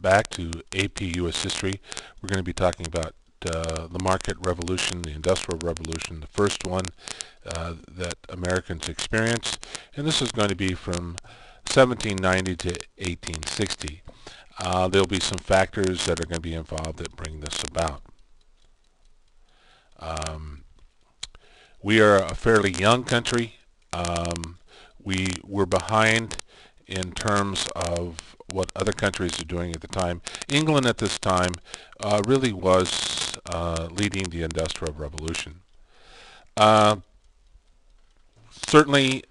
back to AP U.S. History. We're going to be talking about the market revolution, the Industrial Revolution, the first one that Americans experienced. And this is going to be from 1790 to 1860. There'll be some factors that are going to be involved that bring this about. We are a fairly young country. We were behind in terms of what other countries are doing at the time. England at this time really was leading the Industrial Revolution. Certainly,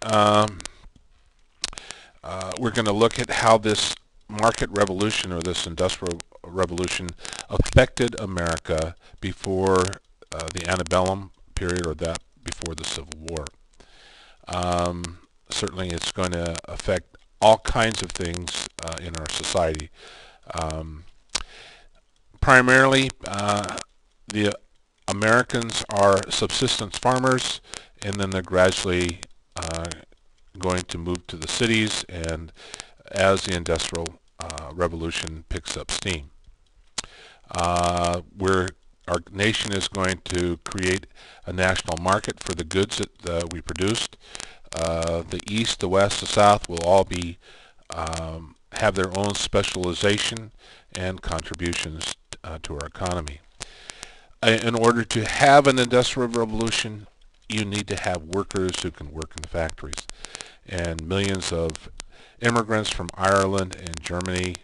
we're going to look at how this market revolution or this Industrial Revolution affected America before the antebellum period, or that before the Civil War. Certainly it's going to affect all kinds of things in our society. Primarily, the Americans are subsistence farmers, and then they're gradually going to move to the cities, and as the Industrial Revolution picks up steam. Our nation is going to create a national market for the goods that we produced. The East, the West, the South will all be have their own specialization and contributions to our economy. In order to have an Industrial Revolution, you need to have workers who can work in the factories. And millions of immigrants from Ireland and Germany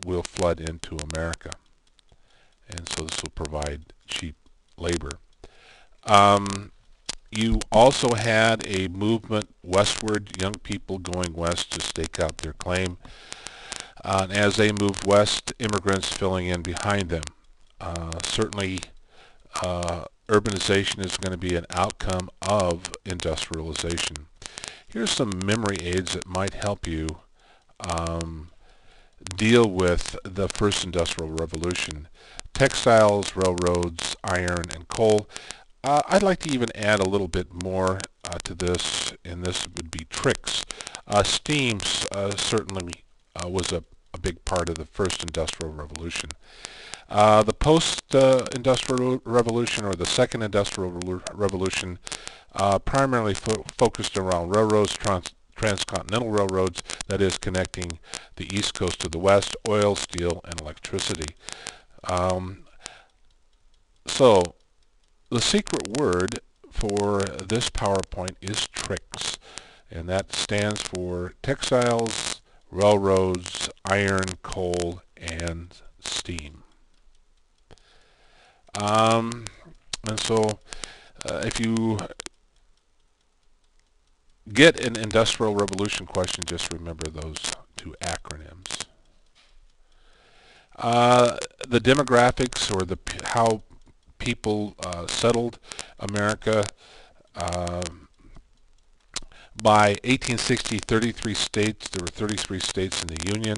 will flood into America. And so this will provide cheap labor. You also had a movement westward, young people going west to stake out their claim. And as they moved west, immigrants filling in behind them. Certainly, urbanization is going to be an outcome of industrialization. Here's some memory aids that might help you deal with the first Industrial Revolution. Textiles, railroads, iron, and coal. I'd like to even add a little bit more to this, and this would be tricks. Steam certainly was a big part of the first Industrial Revolution. The post-Industrial Revolution, or the second Industrial Revolution, primarily focused around railroads, transcontinental railroads, that is connecting the East Coast to the West, oil, steel, and electricity. So the secret word for this PowerPoint is tricks, and that stands for textiles, railroads, iron, coal, and steam. And so if you get an Industrial Revolution question, just remember those two acronyms. The demographics, or how people settled America. By 1860, 33 states. There were 33 states in the Union.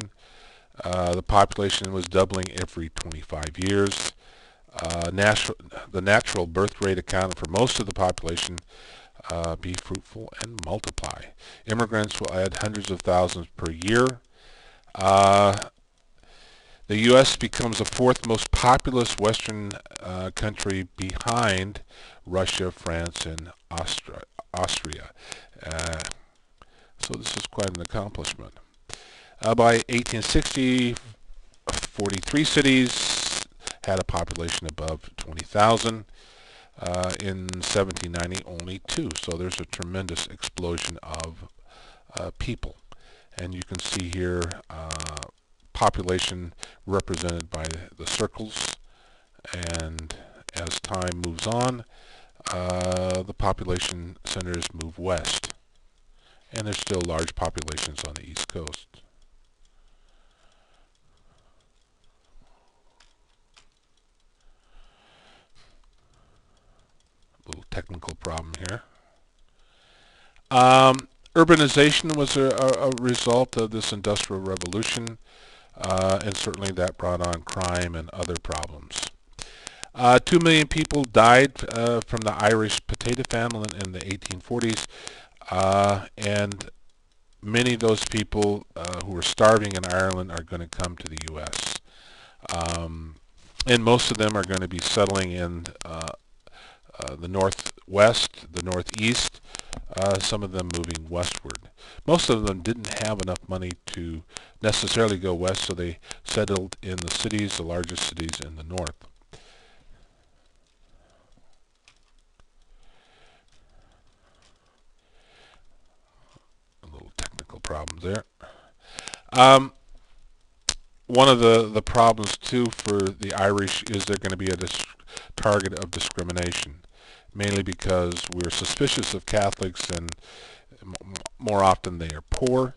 The population was doubling every 25 years. The natural birth rate accounted for most of the population. Be fruitful and multiply. Immigrants will add hundreds of thousands per year. The U.S. becomes the fourth most populous Western country behind Russia, France, and Austria. So this is quite an accomplishment. By 1860, 43 cities had a population above 20,000. In 1790, only 2. So there's a tremendous explosion of people. And you can see here population represented by the circles, and as time moves on, the population centers move west, and there's still large populations on the East Coast. A little technical problem here. Urbanization was a result of this Industrial Revolution. And certainly that brought on crime and other problems. 2 million people died from the Irish potato famine in the 1840s, and many of those people who are starving in Ireland are going to come to the U.S. And most of them are going to be settling in the northwest, the northeast, some of them moving westward. Most of them didn't have enough money to necessarily go west, so they settled in the cities, the largest cities in the north. A little technical problems there. Um, One of the problems too for the Irish is they're going to be a target of discrimination, mainly because we're suspicious of Catholics and more often they are poor.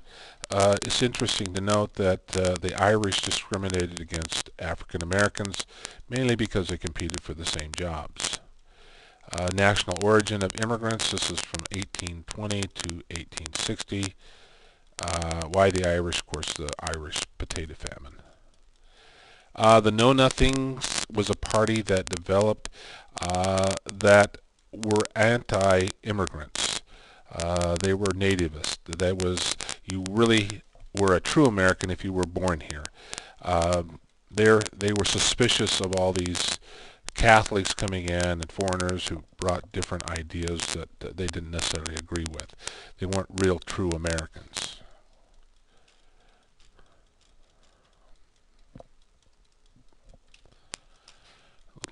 It's interesting to note that the Irish discriminated against African Americans mainly because they competed for the same jobs. National origin of immigrants, this is from 1820 to 1860. Why the Irish? Of course, the Irish potato famine. The Know Nothings was a party that developed that were anti-immigrants. They were nativist. That was, you really were a true American if you were born here. They were suspicious of all these Catholics coming in and foreigners who brought different ideas that they didn't necessarily agree with. They weren't real true Americans.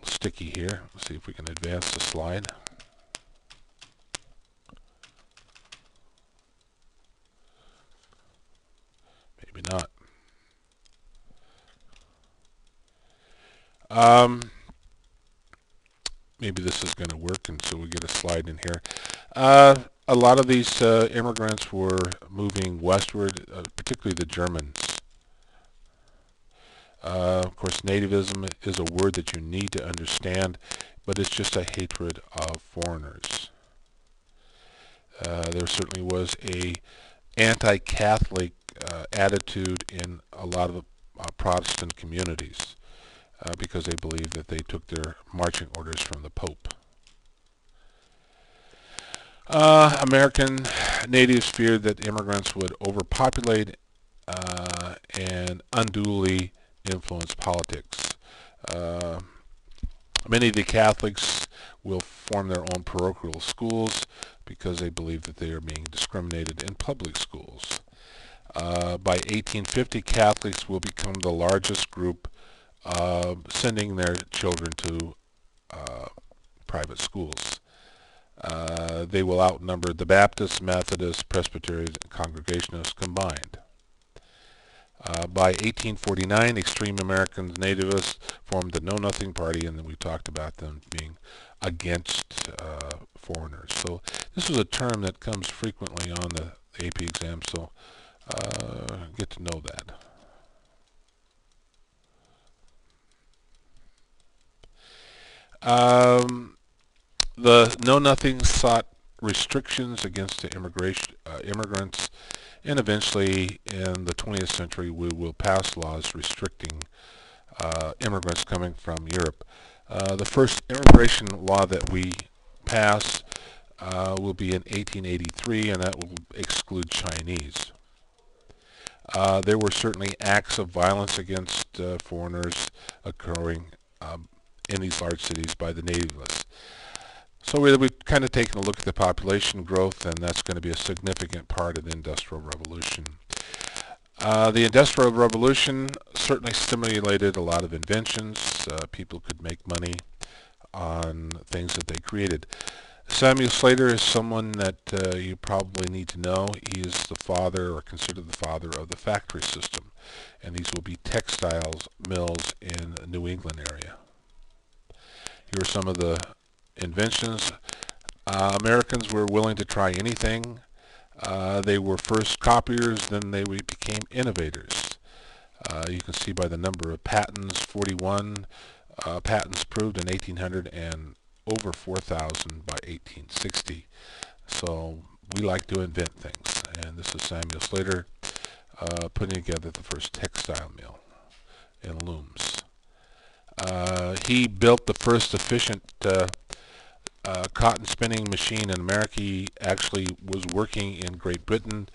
Sticky here. Let's see if we can advance the slide. Maybe not. Maybe this is going to work, and so we get a slide in here. A lot of these immigrants were moving westward, particularly the Germans. Of course, nativism is a word that you need to understand, but it's just a hatred of foreigners. There certainly was a anti-Catholic attitude in a lot of Protestant communities because they believed that they took their marching orders from the Pope. American natives feared that immigrants would overpopulate and unduly influence politics. Many of the Catholics will form their own parochial schools because they believe that they are being discriminated in public schools. By 1850, Catholics will become the largest group sending their children to private schools. They will outnumber the Baptists, Methodists, Presbyterians, and Congregationalists combined. By 1849, extreme Americans, nativists, formed the Know Nothing Party, and then we talked about them being against foreigners. So this is a term that comes frequently on the AP exam, so get to know that. The Know Nothing sought restrictions against the immigrants, and eventually in the 20th century we will pass laws restricting immigrants coming from Europe. The first immigration law that we pass will be in 1883, and that will exclude Chinese. There were certainly acts of violence against foreigners occurring in these large cities by the nativists. So we've kind of taken a look at the population growth, and that's going to be a significant part of the Industrial Revolution. The Industrial Revolution certainly stimulated a lot of inventions. People could make money on things that they created. Samuel Slater is someone that you probably need to know. He is the father, or considered the father, of the factory system. And these will be textiles mills in the New England area. Here are some of the inventions. Americans were willing to try anything. They were first copiers, then they became innovators. You can see by the number of patents, 41 patents proved in 1800 and over 4,000 by 1860. So we like to invent things, and this is Samuel Slater putting together the first textile mill in looms. He built the first efficient cotton spinning machine in America. He actually was working in Great Britain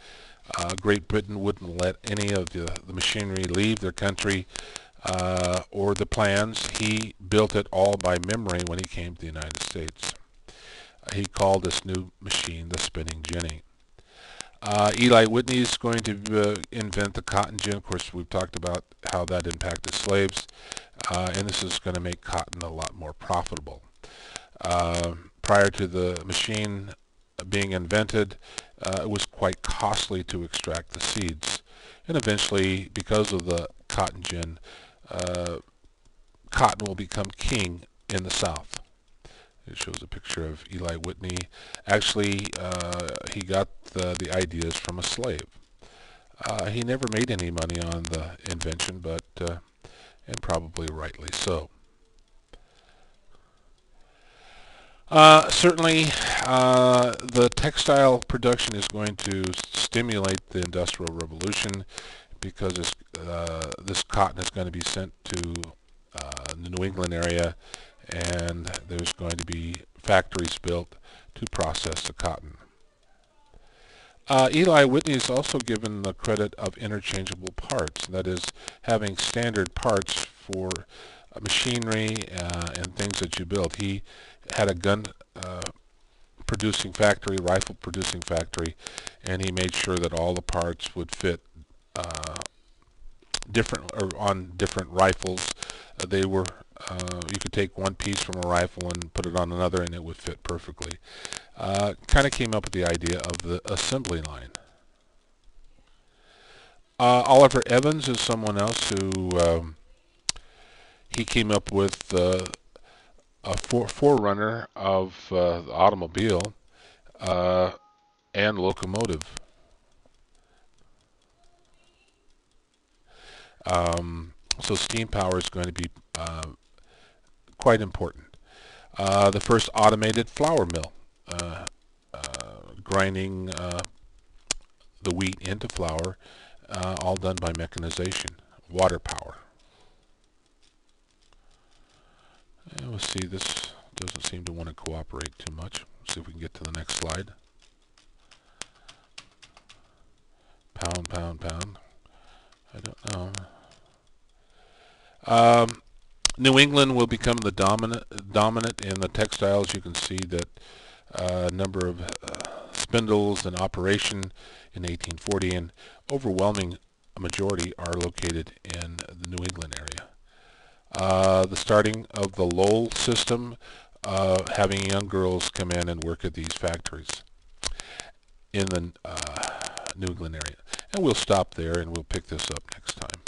Great Britain wouldn't let any of the machinery leave their country or the plans. He built it all by memory when he came to the United States. He called this new machine the spinning jenny. Eli Whitney is going to invent the cotton gin. Of course, we've talked about how that impacted slaves, and this is going to make cotton a lot more profitable. Prior to the machine being invented, it was quite costly to extract the seeds. And eventually, because of the cotton gin, cotton will become king in the South. It shows a picture of Eli Whitney. Actually, he got the ideas from a slave. He never made any money on the invention, but and probably rightly so. Certainly, the textile production is going to stimulate the Industrial Revolution because this cotton is going to be sent to the New England area, and there's going to be factories built to process the cotton. Eli Whitney is also given the credit of interchangeable parts, that is, having standard parts for machinery and things that you build. He had a gun producing factory, rifle producing factory, and he made sure that all the parts would fit different or on different rifles. They were you could take one piece from a rifle and put it on another, and it would fit perfectly. Kind of came up with the idea of the assembly line. Oliver Evans is someone else who he came up with a forerunner of the automobile and locomotive. So steam power is going to be quite important. The first automated flour mill, grinding the wheat into flour, all done by mechanization, water power. And we'll see, this doesn't seem to want to cooperate too much. See if we can get to the next slide. Pound, pound, pound. I don't know. New England will become the dominant in the textiles. You can see that a number of spindles in operation in 1840, and overwhelming majority are located in the New England area. The starting of the Lowell system, having young girls come in and work at these factories in the New England area. And we'll stop there and we'll pick this up next time.